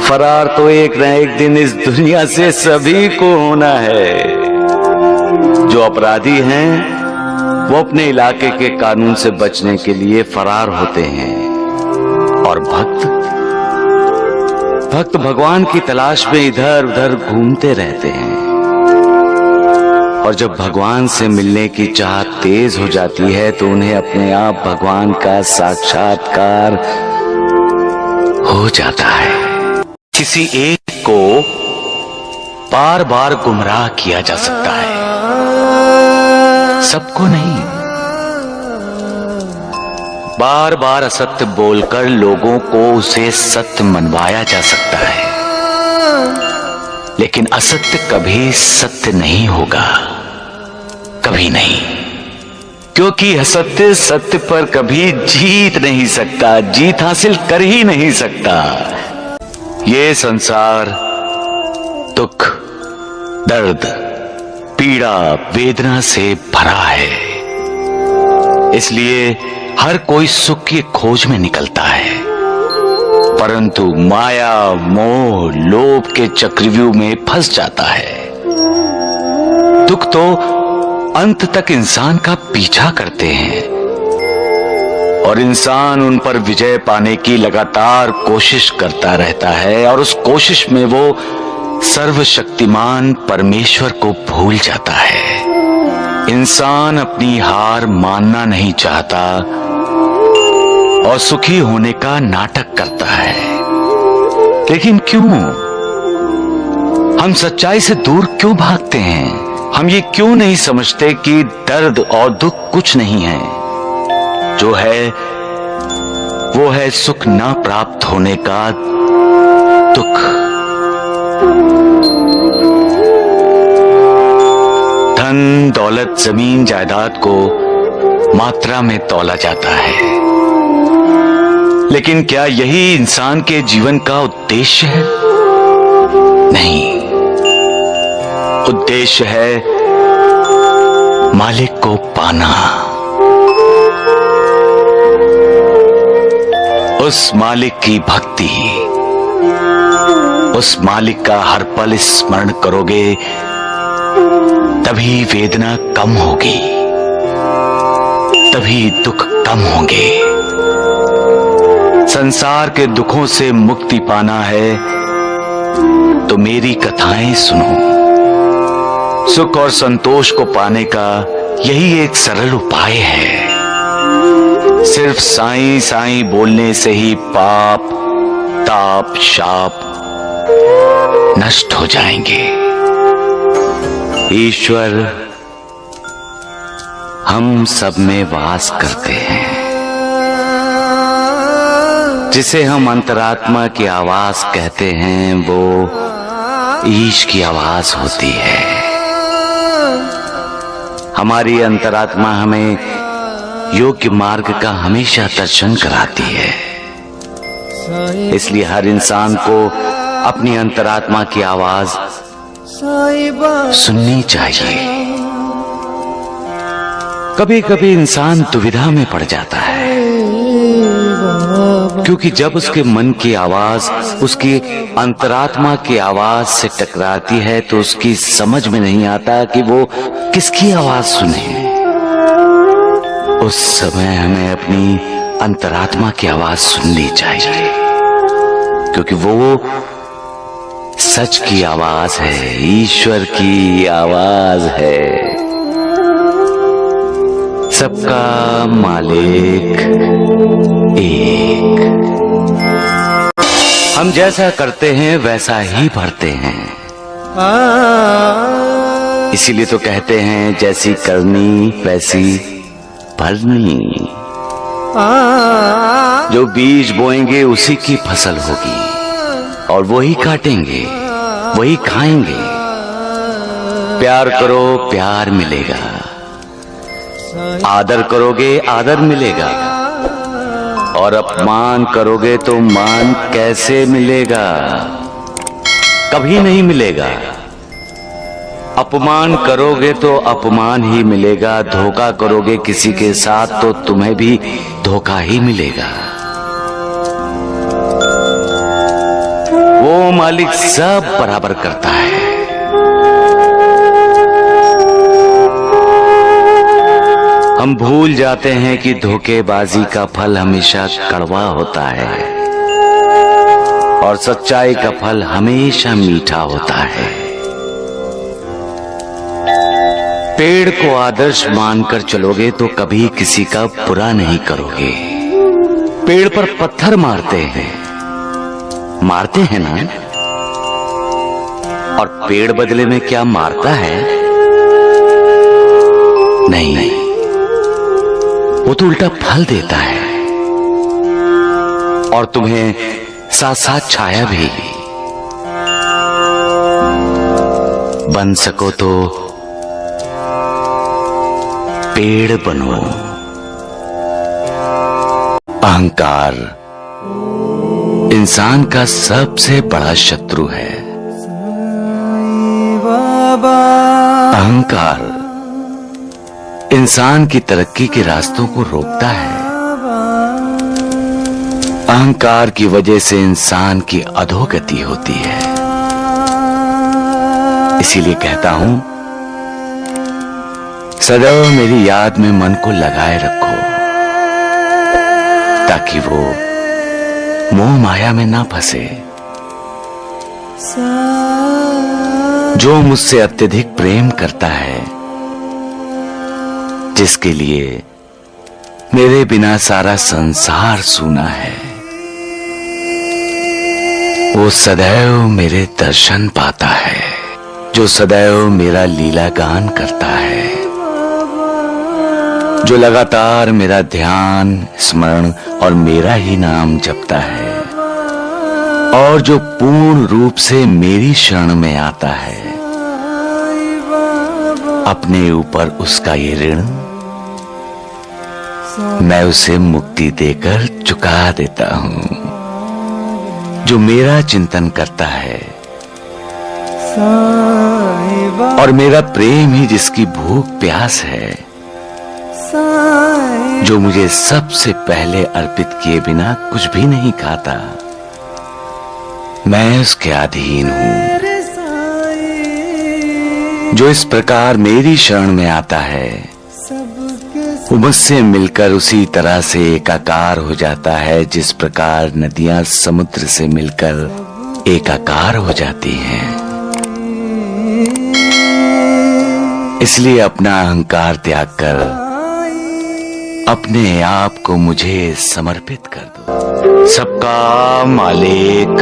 फरार तो एक न एक दिन इस दुनिया से सभी को होना है। जो अपराधी हैं वो अपने इलाके के कानून से बचने के लिए फरार होते हैं और भक्त भगवान की तलाश में इधर उधर घूमते रहते हैं। और जब भगवान से मिलने की चाह तेज हो जाती है तो उन्हें अपने आप भगवान का साक्षात्कार हो जाता है। किसी एक को बार बार गुमराह किया जा सकता है, सबको नहीं। बार बार असत्य बोलकर लोगों को उसे सत्य मनवाया जा सकता है, लेकिन असत्य कभी सत्य नहीं होगा, कभी नहीं। क्योंकि असत्य सत्य पर कभी जीत नहीं सकता, जीत हासिल कर ही नहीं सकता। ये संसार दुख, दर्द, पीड़ा, वेदना से भरा है। इसलिए हर कोई सुख की खोज में निकलता है, परंतु माया, मोह, लोभ के चक्रव्यूह में फंस जाता है। दुख तो अंत तक इंसान का पीछा करते हैं और इंसान उन पर विजय पाने की लगातार कोशिश करता रहता है और उस कोशिश में वो सर्वशक्तिमान परमेश्वर को भूल जाता है। इंसान अपनी हार मानना नहीं चाहता और सुखी होने का नाटक करता है। लेकिन क्यों? हम सच्चाई से दूर क्यों भागते हैं? हम ये क्यों नहीं समझते कि दर्द और दुख कुछ नहीं है? जो है वो है सुख न प्राप्त होने का दुख। धन, दौलत, जमीन, जायदाद को मात्रा में तौला जाता है, लेकिन क्या यही इंसान के जीवन का उद्देश्य है? नहीं। उद्देश्य है मालिक को पाना, उस मालिक की भक्ति। उस मालिक का हर पल स्मरण करोगे तभी वेदना कम होगी, तभी दुख कम होंगे। संसार के दुखों से मुक्ति पाना है तो मेरी कथाएं सुनो। सुख और संतोष को पाने का यही एक सरल उपाय है। सिर्फ साईं साईं बोलने से ही पाप, ताप, शाप नष्ट हो जाएंगे। ईश्वर हम सब में वास करते हैं। जिसे हम अंतरात्मा की आवाज कहते हैं वो ईश की आवाज होती है। हमारी अंतरात्मा हमें योग्य मार्ग का हमेशा दर्शन कराती है। इसलिए हर इंसान को अपनी अंतरात्मा की आवाज सुननी चाहिए। कभी कभी इंसान दुविधा में पड़ जाता है, क्योंकि जब उसके मन की आवाज उसकी अंतरात्मा की आवाज से टकराती है तो उसकी समझ में नहीं आता कि वो किसकी आवाज सुने। उस समय हमें अपनी अंतरात्मा की आवाज सुननी चाहिए, क्योंकि वो सच की आवाज है, ईश्वर की आवाज है। सबका मालिक एक। हम जैसा करते हैं वैसा ही भरते हैं। इसीलिए तो कहते हैं जैसी करनी वैसी भरनी। जो बीज बोएंगे उसी की फसल होगी और वही काटेंगे, वही खाएंगे। प्यार करो, प्यार मिलेगा। आदर करोगे, आदर मिलेगा। और अपमान करोगे तो मान कैसे मिलेगा? कभी नहीं मिलेगा। अपमान करोगे तो अपमान ही मिलेगा। धोखा करोगे किसी के साथ तो तुम्हें भी धोखा ही मिलेगा। वो मालिक सब बराबर करता है। हम भूल जाते हैं कि धोखेबाजी का फल हमेशा कड़वा होता है और सच्चाई का फल हमेशा मीठा होता है। पेड़ को आदर्श मानकर चलोगे तो कभी किसी का बुरा नहीं करोगे। पेड़ पर पत्थर मारते हैं ना, और पेड़ बदले में क्या मारता है? नहीं, वो तो उल्टा फल देता है और तुम्हें साथ साथ छाया भी। बन सको तो पेड़ बनो। अहंकार इंसान का सबसे बड़ा शत्रु है। अहंकार इंसान की तरक्की के रास्तों को रोकता है। अहंकार की वजह से इंसान की अधोगति होती है। इसीलिए कहता हूं, सदैव मेरी याद में मन को लगाए रखो ताकि वो मोह माया में ना फंसे। जो मुझसे अत्यधिक प्रेम करता है, जिसके लिए मेरे बिना सारा संसार सूना है, वो सदैव मेरे दर्शन पाता है। जो सदैव मेरा लीला गान करता है, जो लगातार मेरा ध्यान स्मरण और मेरा ही नाम जपता है, और जो पूर्ण रूप से मेरी शरण में आता है, अपने ऊपर उसका ये ऋण मैं उसे मुक्ति देकर चुका देता हूं। जो मेरा चिंतन करता है और मेरा प्रेम ही जिसकी भूख प्यास है, जो मुझे सबसे पहले अर्पित किए बिना कुछ भी नहीं खाता, मैं उसके अधीन हूं। जो इस प्रकार मेरी शरण में आता है, वो मुझसे मिलकर उसी तरह से एकाकार हो जाता है जिस प्रकार नदियां समुद्र से मिलकर एकाकार हो जाती हैं। इसलिए अपना अहंकार त्याग कर अपने आप को मुझे समर्पित कर दो। सबका मालिक